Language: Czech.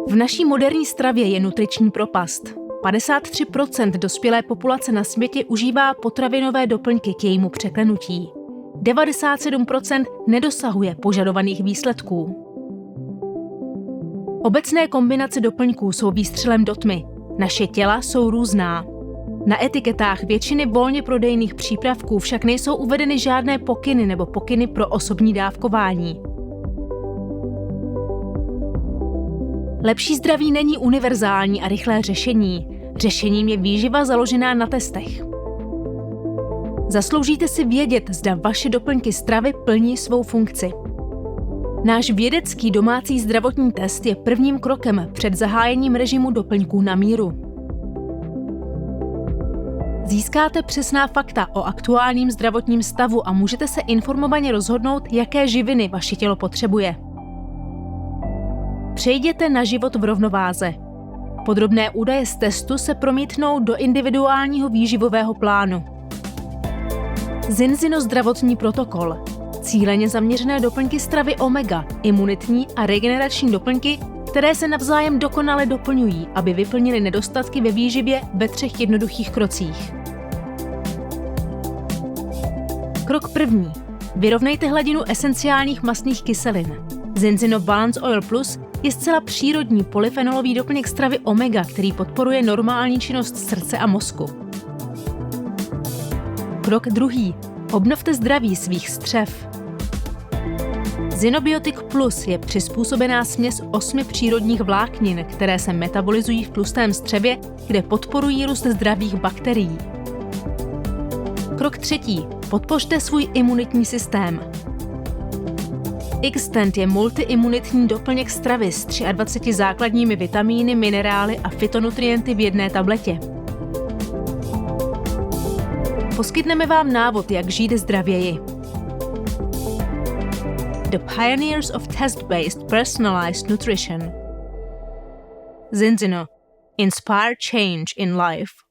V naší moderní stravě je nutriční propast. 53% dospělé populace na světě užívá potravinové doplňky k jejímu překlenutí. 97% nedosahuje požadovaných výsledků. Obecné kombinace doplňků jsou výstřelem do tmy. Naše těla jsou různá. Na etiketách většiny volně prodejných přípravků však nejsou uvedeny žádné pokyny nebo pokyny pro osobní dávkování. Lepší zdraví není univerzální a rychlé řešení. Řešením je výživa založená na testech. Zasloužíte si vědět, zda vaše doplňky stravy plní svou funkci. Náš vědecký domácí zdravotní test je prvním krokem před zahájením režimu doplňků na míru. Získáte přesná fakta o aktuálním zdravotním stavu a můžete se informovaně rozhodnout, jaké živiny vaše tělo potřebuje. Přejděte na život v rovnováze. Podrobné údaje z testu se promítnou do individuálního výživového plánu. Zinzino zdravotní protokol. Cíleně zaměřené doplňky stravy omega, imunitní a regenerační doplňky, které se navzájem dokonale doplňují, aby vyplnily nedostatky ve výživě ve 3 jednoduchých krocích. Krok 1. Vyrovnejte hladinu esenciálních mastných kyselin. Zinzino Balance Oil Plus je zcela přírodní polyfenolový doplněk stravy omega, který podporuje normální činnost srdce a mozku. Krok 2. Obnovte zdraví svých střev. Zinobiotik Plus je přizpůsobená směs 8 přírodních vláknin, které se metabolizují v tlustém střevě, kde podporují růst zdravých bakterií. Krok 3. Podpořte svůj imunitní systém. Xtend je multiimunitní doplněk stravy s 23 základními vitamíny, minerály a fytonutrienty v jedné tabletě. Poskytneme vám návod, jak žít zdravěji. The Pioneers of Test-Based Personalized Nutrition. Zinzino. Inspire change in life.